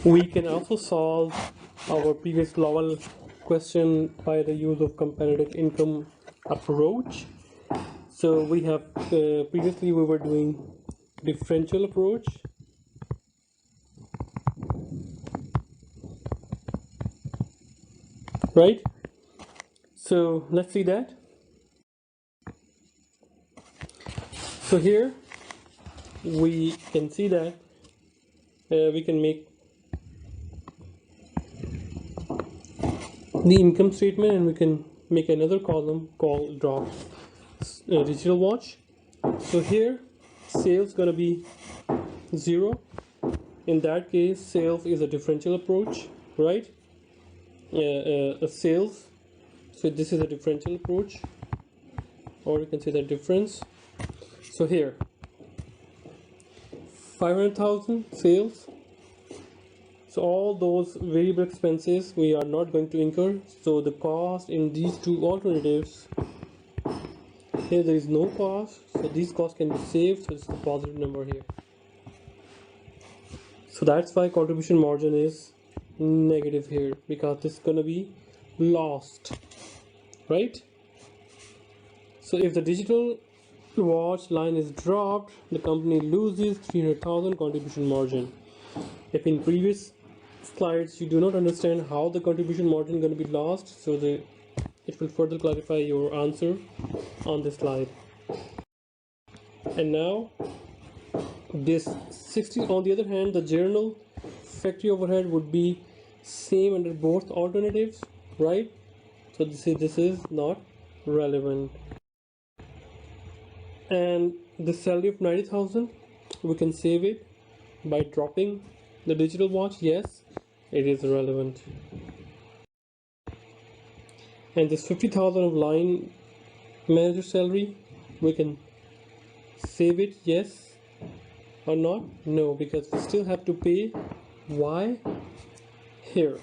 We can also solve our previous level question by the use of comparative income approach. So we have previously we were doing differential approach, right? So let's see that. So here we can see that we can make the income statement, and we can make another column called drop digital watch. So here sales gonna be 0. In that case, sales is a differential approach, right? Sales, so this is a differential approach, or you can say the difference. So here 500,000 sales, so all those variable expenses we are not going to incur. So the cost in these two alternatives, here there is no cost, so these costs can be saved, so it's a positive number here. So that's why contribution margin is negative here, because this is gonna be lost, right? So if the digital watch line is dropped, the company loses 300,000 contribution margin. If in previous slides you do not understand how the contribution margin is going to be lost, so it will further clarify your answer on this slide. And now this 60, on the other hand, the general factory overhead would be same under both alternatives, right? So this is not relevant. And the salary of 90,000, we can save it by dropping the digital watch. Yes, it is relevant. And this 50,000 of line manager salary, we can save it. Yes or not? No, because we still have to pay. Why? Here.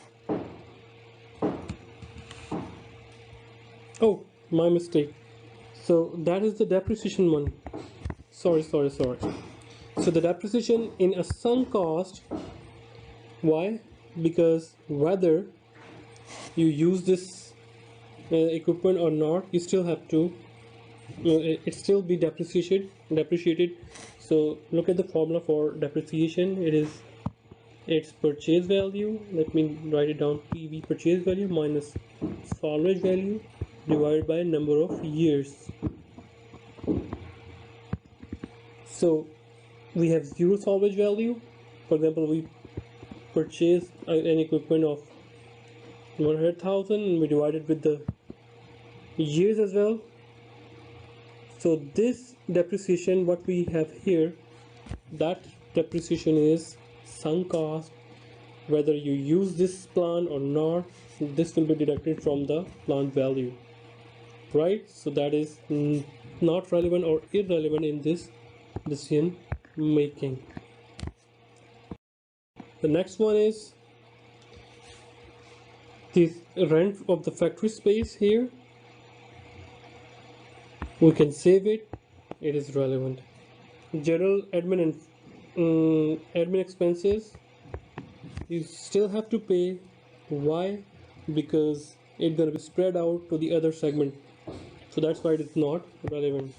Oh, my mistake. So that is the depreciation one. Sorry. So the depreciation in a sunk cost. Why? Because whether you use this equipment or not, you still have to it still be depreciated. So look at the formula for depreciation. It's purchase value. Let me write it down. PV, purchase value, minus salvage value divided by number of years. So we have 0 salvage value. For example, we purchase an equipment of 100,000 and we divide it with the years as well. So this depreciation, what we have here, that depreciation is sunk cost. Whether you use this plant or not, this will be deducted from the plant value, right? So that is not relevant or irrelevant in this decision making. The next one is this rent of the factory space. Here we can save it, it is relevant. General admin and admin expenses, you still have to pay. Why? Because it's going to be spread out to the other segment, so that's why it is not relevant.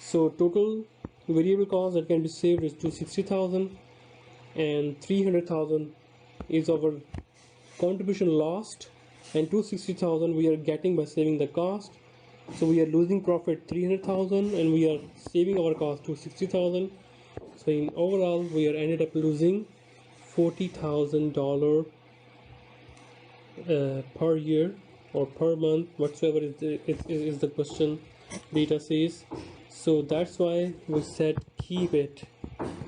So total variable cost that can be saved is 260,000, and 300,000 is our contribution lost, and 260,000 we are getting by saving the cost. So we are losing profit 300,000 and we are saving our cost to 60,000. So in overall we are ended up losing $40,000 per year or per month, whatsoever is the question data says. So that's why we said keep it,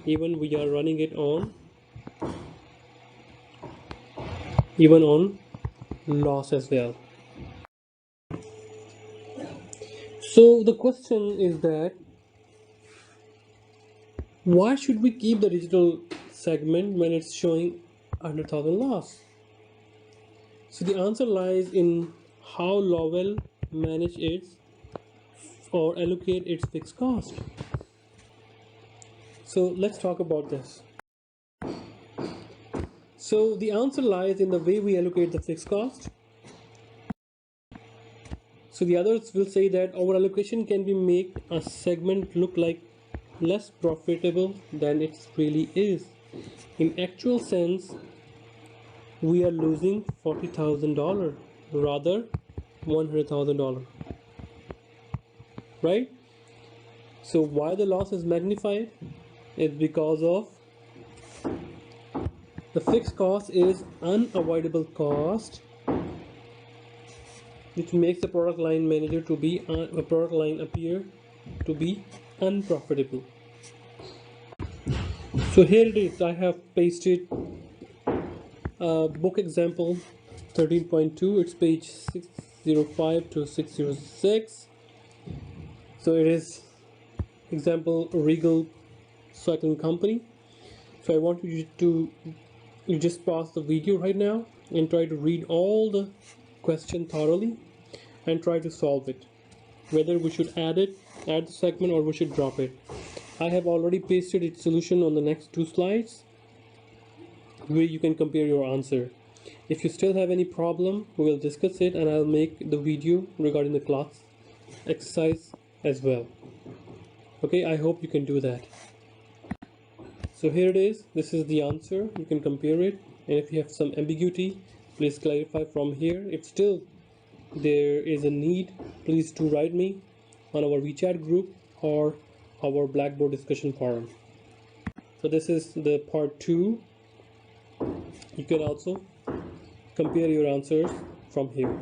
even we are running it on loss as well. So the question is that why should we keep the digital segment when it's showing 100,000 loss? So the answer lies in how Lowell manage its or allocate its fixed cost. So let's talk about this. So the answer lies in the way we allocate the fixed cost. So the others will say that our allocation can be make a segment look like less profitable than it really is. In actual sense, we are losing $40,000 rather $100,000, right? So why the loss is magnified? It's because of the fixed cost is unavoidable cost, which makes the product line manager to be a product line appear to be unprofitable. So here it is. I have pasted book example 13.2. It's page 605 to 606. So it is example Regal Cycling Company. So I want you to just pause the video right now and try to read all the question thoroughly and try to solve it, whether we should add the segment, or we should drop it. I have already pasted its solution on the next 2 slides where you can compare your answer. If you still have any problem, we will discuss it and I'll make the video regarding the class exercise as well. Okay, I hope you can do that. So here it is. This is the answer. You can compare it, and if you have some ambiguity, please clarify from here. If still there is a need, please do write me on our WeChat group or our Blackboard discussion forum. So this is the part 2. You can also compare your answers from here.